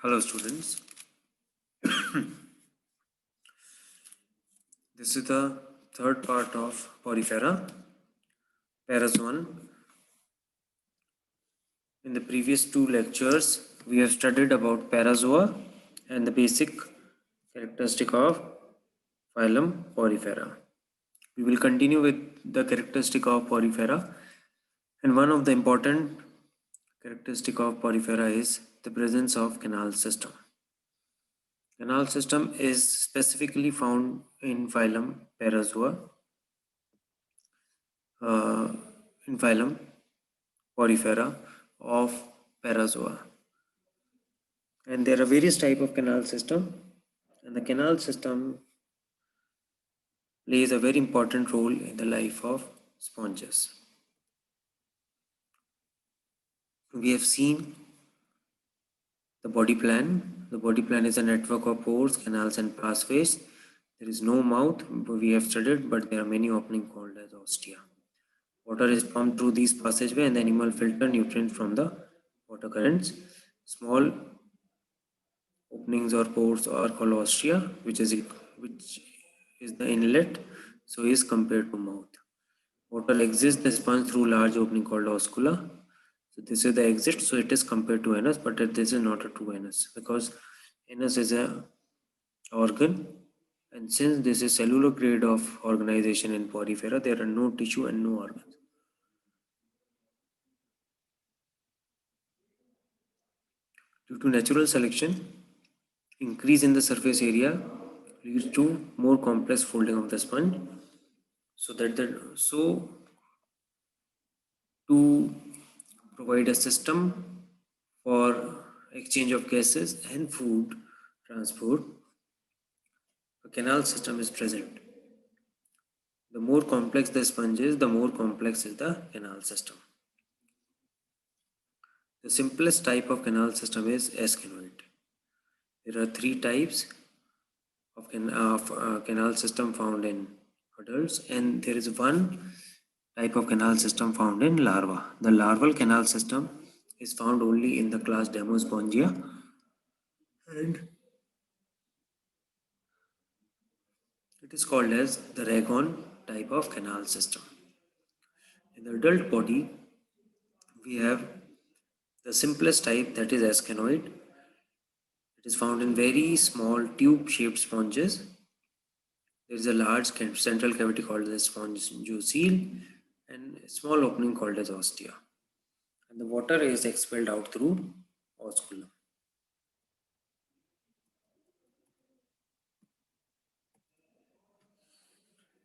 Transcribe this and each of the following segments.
Hello students, this is the third part of Porifera, Parazoan. In the previous two lectures, we have studied about Parazoa and the basic characteristic of phylum Porifera. We will continue with the characteristic of Porifera, and one of the important characteristic of Porifera is the presence of canal system. Canal system is specifically found in phylum Parazoa, in phylum Porifera of Parazoa. And there are various type of canal system, and the canal system plays a very important role in the life of sponges. We have seen the body plan. The body plan is a network of pores, canals and pathways. There is no mouth, we have studied, but there are many openings called as ostia. Water is pumped through these passageways and the animal filter nutrients from the water currents. Small openings or pores are called ostia, which is the inlet, so is compared to mouth. Water exits the sponge through large opening called oscula. So this is the exit, so it is compared to anus, but this is not a true anus because anus is a organ, and since this is cellular grade of organization in Porifera, there are no tissue and no organs. Due to natural selection, increase in the surface area leads to more complex folding of the sponge. So to provide a system for exchange of gases and food transport, a canal system is present. The more complex the sponge is, the more complex is the canal system. The simplest type of canal system is ascenoid. There are three types of canal system found in adults, and there is one type of canal system found in larva. The larval canal system is found only in the class Demospongia, and it is called as the Ragon type of canal system. In the adult body, we have the simplest type, that is ascenoid. It is found in very small tube-shaped sponges. There is a large central cavity called the spongiocele and a small opening called as ostia. And the water is expelled out through osculum.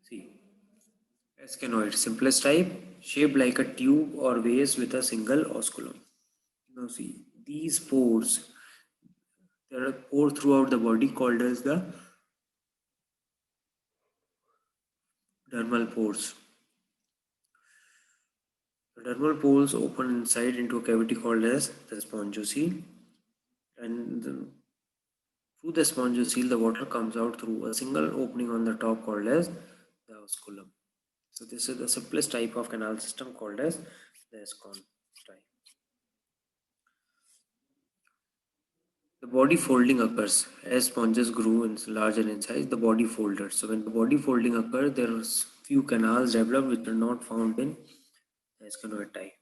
See, ascenoid, simplest type, shaped like a tube or vase with a single osculum. Now see, these pores, there are pores throughout the body called as the dermal pores. The dermal pores open inside into a cavity called as the spongiocele, and through the spongiocele the water comes out through a single opening on the top called as the osculum. So this is the simplest type of canal system called as the ascon type. The body folding occurs as sponges grow larger in size. The body folded. So when the body folding occurs, there are few canals developed which are not found in the ascenoid type.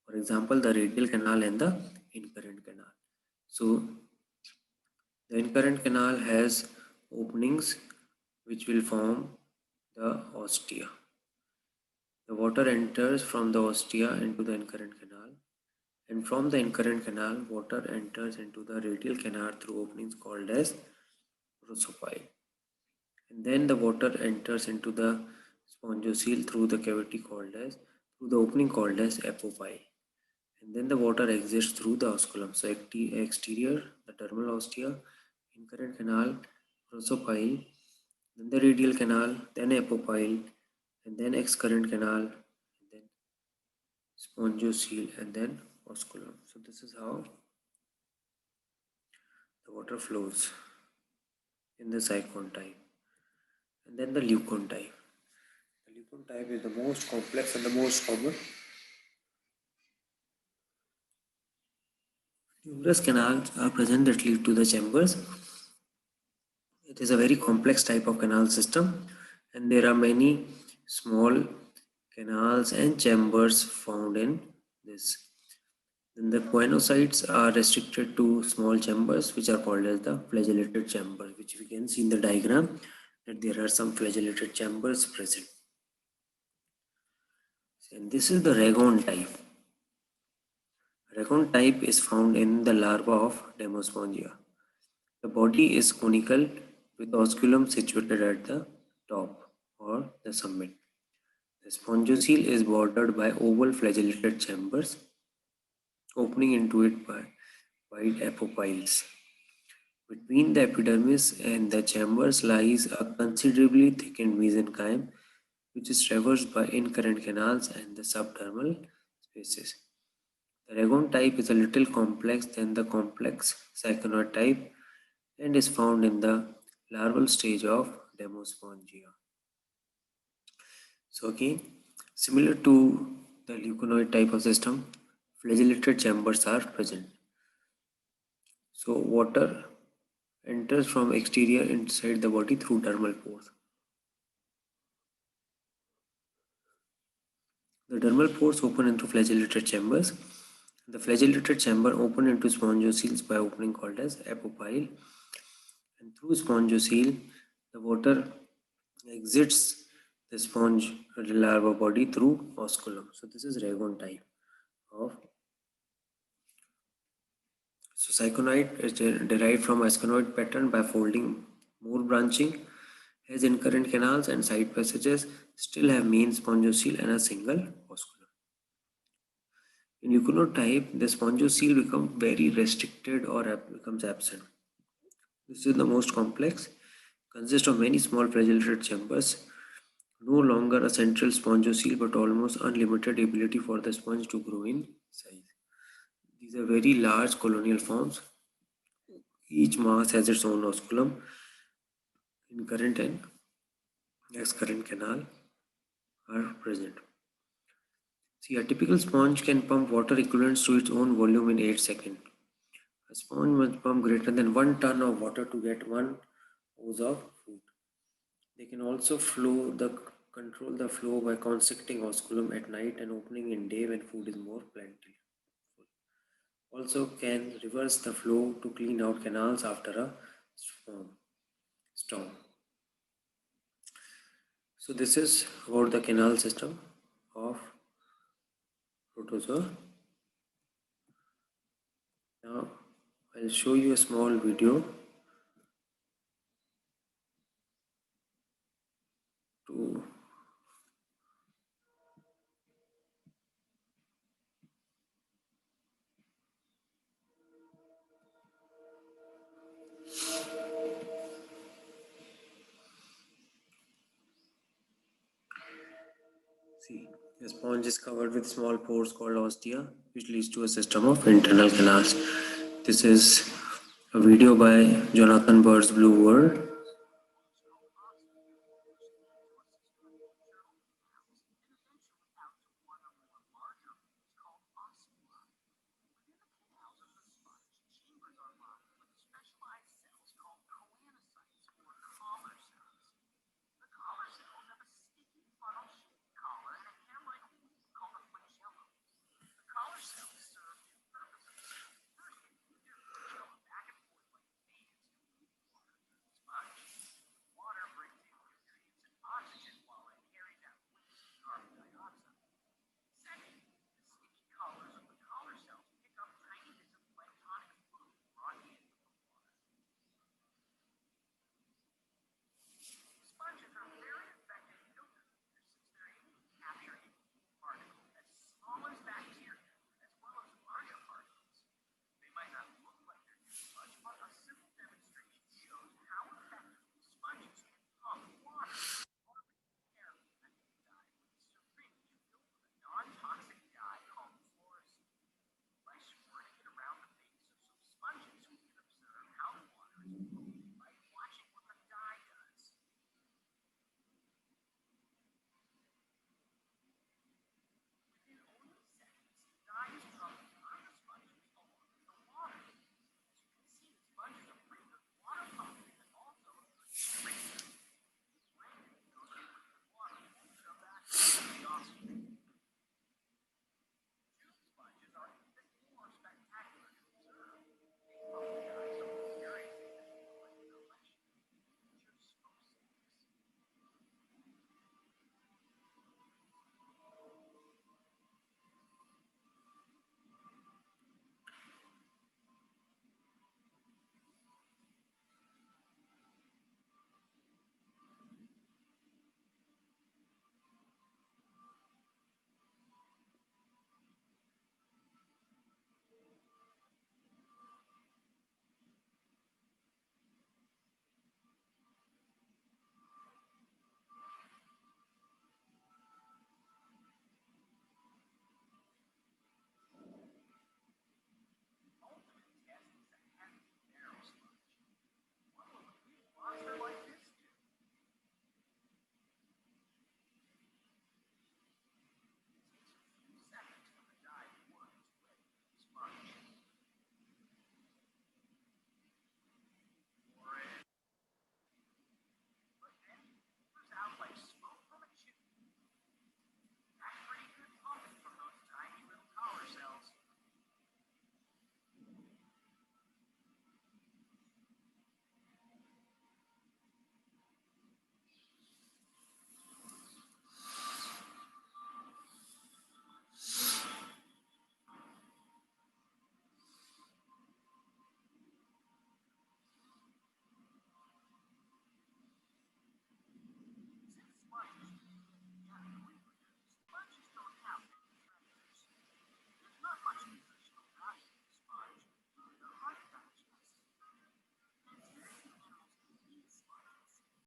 For example, the radial canal and the incurrent canal. So the incurrent canal has openings which will form the ostia. The water enters from the ostia into the incurrent canal, and from the incurrent canal, water enters into the radial canal through openings called as prosopyle. And then the water enters into the spongiocele through the opening called as apopyle. And then the water exits through the osculum. So exterior, the dermal ostia, incurrent canal, prosopyle, then the radial canal, then apopyle, and then excurrent canal, and then spongiocele, and then osculum. So this is how the water flows in the Sycon type. And then the Leucon type. The Leucon type is the most complex and the most common. Numerous canals are present that lead to the chambers. It is a very complex type of canal system, and there are many small canals and chambers found in this. Then the choanocytes are restricted to small chambers, which are called as the flagellated chambers, which we can see in the diagram that there are some flagellated chambers present. And this is the ragone type. Ragone type is found in the larva of Demospongia. The body is conical with osculum situated at the top or the summit. The spongiocele is bordered by oval flagellated chambers, opening into it by wide apopiles. Between the epidermis and the chambers lies a considerably thickened mesenchyme, which is traversed by incurrent canals and the subdermal spaces. The ragone type is a little complex than the complex cycanoid type and is found in the larval stage of Demospongia. So again, similar to the leuconoid type of system, flagellated chambers are present. So water enters from exterior inside the body through dermal pores. The dermal pores open into flagellated chambers. The flagellated chamber open into spongioceles by opening called as apopyle. And through spongiocele, the water exits the sponge larva body through osculum. So this is ragone type of. So cycanoid is derived from ascanoid pattern by folding, more branching, has incurrent canals and side passages, still have main spongiocele and a single osculum. In leuconoid type, the spongiocele becomes very restricted or becomes absent. This is the most complex, consists of many small flagellated chambers, no longer a central spongiocele but almost unlimited ability for the sponge to grow in size. These are very large colonial forms. Each mass has its own osculum. Incurrent and excurrent canal are present. See, a typical sponge can pump water equivalent to its own volume in 8 seconds. A sponge must pump greater than 1 ton of water to get 1 oz of food. They can also control the flow by constricting osculum at night and opening in day when food is more plentiful. Also can reverse the flow to clean out canals after a storm. So this is about the canal system of protozoa. Now I'll show you a small video to see. The sponge is covered with small pores called ostia, which leads to a system of internal canals. This is a video by Jonathan Bird's Blue World.